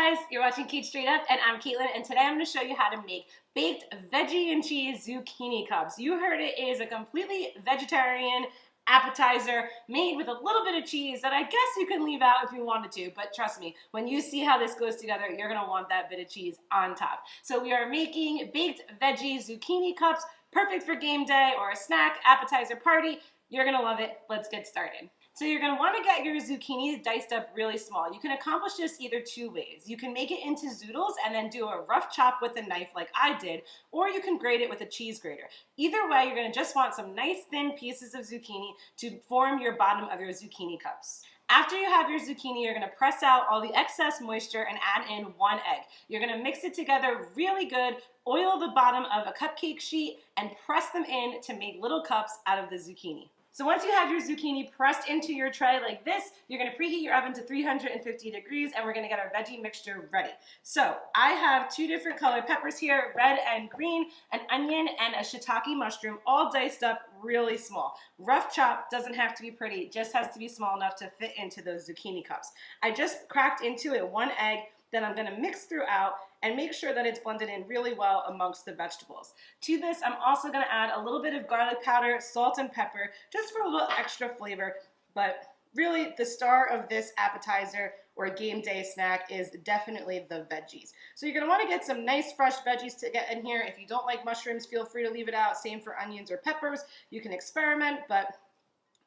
guys, you're watching Cait Straight Up, and I'm Caitlin, and today I'm going to show you how to make baked veggie and cheese zucchini cups. You heard it is a completely vegetarian appetizer made with a little bit of cheese that I guess you can leave out if you wanted to, but trust me, when you see how this goes together, you're going to want that bit of cheese on top. So we are making baked veggie zucchini cups, perfect for game day or a snack, appetizer party. You're going to love it. Let's get started. So you're going to want to get your zucchini diced up really small. You can accomplish this either two ways. You can make it into zoodles and then do a rough chop with a knife like I did, or you can grate it with a cheese grater. Either way, you're going to just want some nice thin pieces of zucchini to form your bottom of your zucchini cups. After you have your zucchini, you're going to press out all the excess moisture and add in one egg. You're going to mix it together really good, oil the bottom of a cupcake sheet, and press them in to make little cups out of the zucchini. So once you have your zucchini pressed into your tray like this, you're going to preheat your oven to 350 degrees and we're going to get our veggie mixture ready. So I have two different colored peppers here, red and green, an onion, and a shiitake mushroom, all diced up really small. Rough chop, doesn't have to be pretty, just has to be small enough to fit into those zucchini cups. I just cracked into it one egg, then I'm going to mix throughout and make sure that it's blended in really well amongst the vegetables. To this, I'm also going to add a little bit of garlic powder, salt, and pepper, just for a little extra flavor. But really, the star of this appetizer or game day snack is definitely the veggies. So you're going to want to get some nice fresh veggies to get in here. If you don't like mushrooms, feel free to leave it out. Same for onions or peppers. You can experiment, but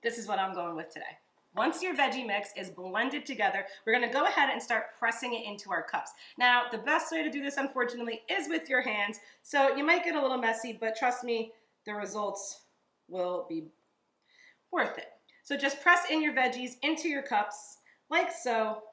this is what I'm going with today. Once your veggie mix is blended together, we're going to go ahead and start pressing it into our cups. Now, the best way to do this, unfortunately, is with your hands. So you might get a little messy, but trust me, the results will be worth it. So just press in your veggies into your cups, like so.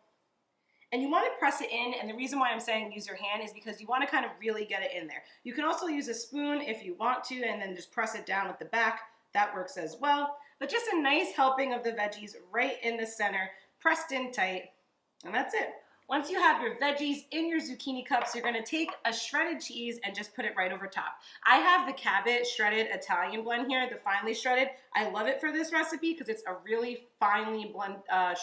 And you want to press it in, and the reason why I'm saying use your hand is because you want to kind of really get it in there. You can also use a spoon if you want to, and then just press it down with the back. That works as well. But just a nice helping of the veggies right in the center, pressed in tight, and that's it. Once you have your veggies in your zucchini cups, you're going to take a shredded cheese and just put it right over top. I have the Cait shredded Italian blend here, the finely shredded. I love it for this recipe because it's a really finely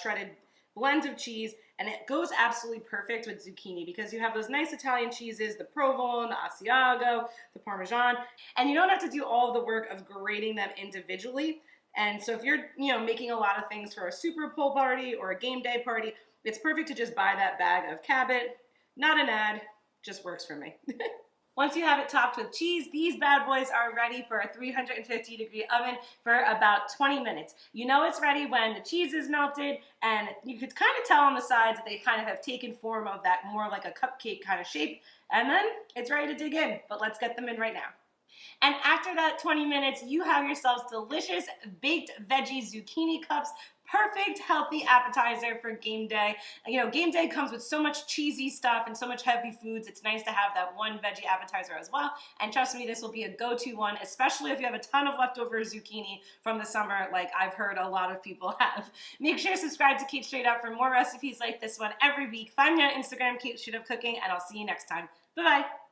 shredded blend of cheese, and it goes absolutely perfect with zucchini because you have those nice Italian cheeses, the provolone, the Asiago, the Parmesan, and you don't have to do all of the work of grating them individually. And so if you're, making a lot of things for a Super Bowl party or a game day party, it's perfect to just buy that bag of Cait. Not an ad, just works for me. Once you have it topped with cheese, these bad boys are ready for a 350-degree oven for about 20 minutes. You know it's ready when the cheese is melted, and you could kind of tell on the sides that they kind of have taken form of that more like a cupcake kind of shape, and then it's ready to dig in, but let's get them in right now. And after that 20 minutes, you have yourselves delicious baked veggie zucchini cups. Perfect, healthy appetizer for game day. Game day comes with so much cheesy stuff and so much heavy foods. It's nice to have that one veggie appetizer as well. And trust me, this will be a go-to one, especially if you have a ton of leftover zucchini from the summer, like I've heard a lot of people have. Make sure to subscribe to Cait Straight Up for more recipes like this one every week. Find me on Instagram, Cait Straight Up Cooking, and I'll see you next time. Bye-bye.